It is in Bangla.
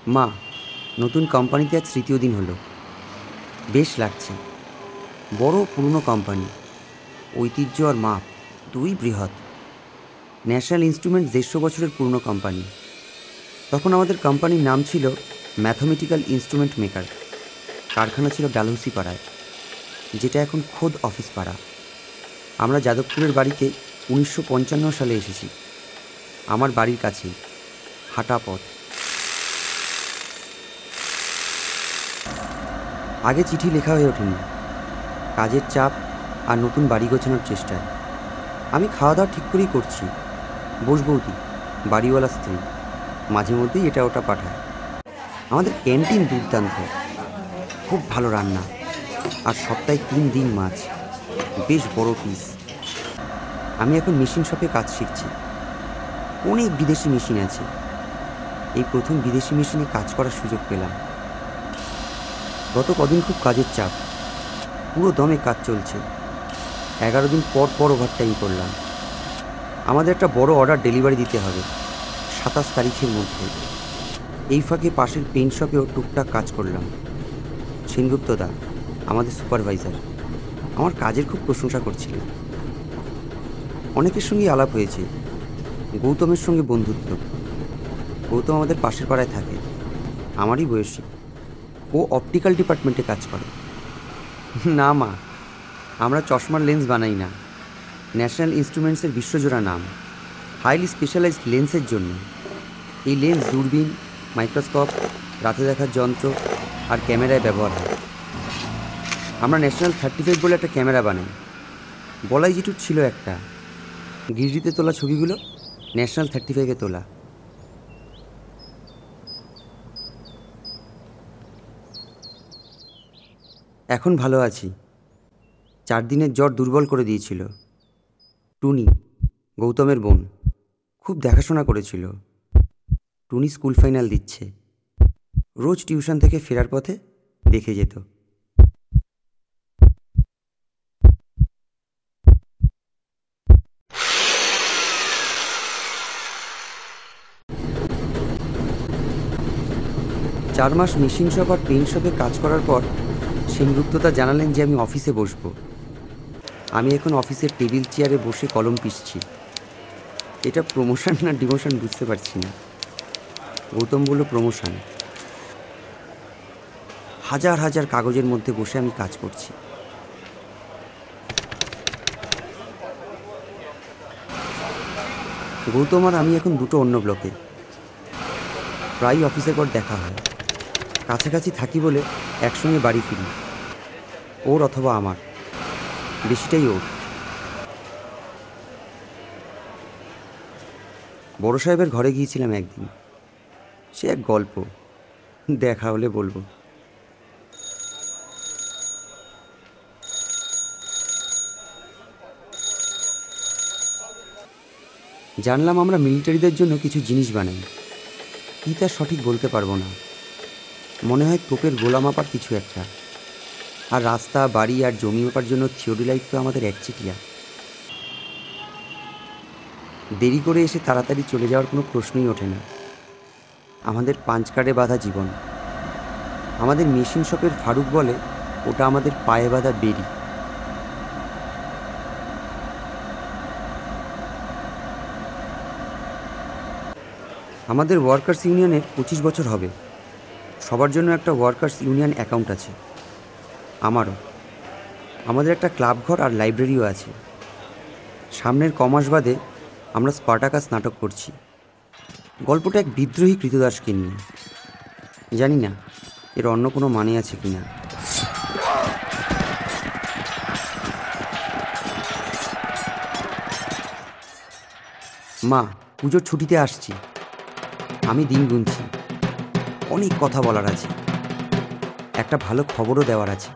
মা, নতুন কোম্পানিতে আজ তৃতীয় দিন হলো। বেশ লাগছে। বড় পুরনো কোম্পানি, ঐতিহ্য আর মাপ দুই বৃহৎ। ন্যাশনাল ইনস্ট্রুমেন্টস 150 বছরের পুরনো কোম্পানি। তখন আমাদের কোম্পানির নাম ছিল ম্যাথমেটিক্যাল ইনস্ট্রুমেন্ট মেকার। কারখানা ছিল ডালহৌসি পাড়ায়, যেটা এখন খোদ অফিস পাড়া। আমরা যাদবপুরের বাড়িতে 1955 সালে এসেছি। আমার বাড়ির কাছেই, হাঁটা পথ। আগে চিঠি লেখা হয়ে ওঠেনি, কাজের চাপ আর নতুন বাড়ি গোছানোর চেষ্টায়। আমি খাওয়া দাওয়া ঠিক করেই করছি। বসবৌদি, বাড়িওয়ালা স্ত্রী, মাঝে মধ্যেই এটা ওটা পাঠায়। আমাদের ক্যান্টিন দুর্দান্ত, খুব ভালো রান্না, আর সপ্তাহে 3 দিন মাছ, বেশ বড় পিস। আমি এখন মেশিন শপে কাজ শিখছি। অনেক বিদেশি মেশিন আছে। এই প্রথম বিদেশি মেশিনে কাজ করার সুযোগ পেলাম। গত কদিন খুব কাজের চাপ, পুরো দমে কাজ চলছে। 11 দিন পর পর ওভারটাইম করলাম। আমাদের একটা বড় অর্ডার ডেলিভারি দিতে হবে 27 তারিখের মধ্যে। এই ফাঁকে পাশের পেইন্ট শপেও টুকটাক কাজ করলাম। সেনগুপ্তদা, আমাদের সুপারভাইজার, আমার কাজের খুব প্রশংসা করছিল। অনেকের সঙ্গে আলাপ হয়েছে। গৌতমের সঙ্গে বন্ধুত্ব। গৌতম আমাদের পাশের পাড়ায় থাকে, আমারই বয়সী। ও অপটিক্যাল ডিপার্টমেন্টে কাজ করে। না মা, আমরা চশমার লেন্স বানাই না। ন্যাশনাল ইনস্ট্রুমেন্টসের বিশ্বজোড়া নাম, হাইলি স্পেশালাইজড লেন্সের জন্য। এই লেন্স দূরবীন, মাইক্রোস্কোপ, রাতে দেখার যন্ত্র আর ক্যামেরায় ব্যবহার হয়। আমরা ন্যাশনাল 35 বলে একটা ক্যামেরা বানাই। বলাই জিটুর ছিল একটা। গিরিডিতে তোলা ছবিগুলো ন্যাশনাল 35-এ তোলা। এখন ভালো আছি। 4 দিনের জ্বর দুর্বল করে দিয়েছিল। টুনি, গৌতমের বোন, খুব দেখাশোনা করেছিল। টুনি স্কুল ফাইনাল দিচ্ছে। রোজ টিউশন থেকে ফেরার পথে দেখে যেত। চার মাস মেশিন শপ আর পেইন্ট শপে কাজ করার পর সেনগুপ্তদা জানালেন যে আমি অফিসে বসবো। আমি এখন অফিসের টেবিল চেয়ারে বসে কলম পিষছি। এটা প্রমোশন না ডিমোশন বুঝতে পারছি না। গৌতম বলল প্রমোশন। হাজার হাজার কাগজের মধ্যে বসে আমি কাজ করছি। গৌতম আর আমি এখন দুটো অন্য ব্লকে। প্রায় অফিসের পর দেখা হয়। কাছাকাছি থাকি বলে একসঙ্গে বাড়ি ফিরি। ওর অথবা আমার, বেশিটাই ওর। বড় সাহেবের ঘরে গিয়েছিলাম একদিন। সে এক গল্প, দেখা হলে বলবো। জানলাম আমরা মিলিটারিদের জন্য কিছু জিনিস বানাই। কী তা সঠিক বলতে পারবো না। মনে হয় তোপের গোলা মাপার কিছু একটা। আর রাস্তা, বাড়ি আর জমি মাপার জন্য থিওরিলাইট তো আমাদের একচেটিয়া। দেরি করে এসে তাড়াতাড়ি চলে যাওয়ার কোনো প্রশ্নই ওঠে না। আমাদের পাঞ্চ কার্ডে বাঁধা জীবন। আমাদের মেশিন শপের ফারুক বলে ওটা আমাদের পায়ে বাঁধা বেরি। আমাদের ওয়ার্কার্স ইউনিয়নের 25 বছর হবে। সবার জন্য একটা ওয়ার্কার্স ইউনিয়ন অ্যাকাউন্ট আছে, আমারও। আমাদের একটা ক্লাব ঘর আর লাইব্রেরিও আছে। সামনের কমাস বাদে আমরা স্পার্টাকাস নাটক করছি। গল্পটা এক বিদ্রোহী কৃতদাসকে নিয়ে। জানি না এর অন্য কোনো মানে আছে কিনা। মা, পুজোর ছুটিতে আসছি। আমি দিন গুনছি। অনেক কথা বলার আছে, একটা ভালো খবরও দেওয়ার আছে।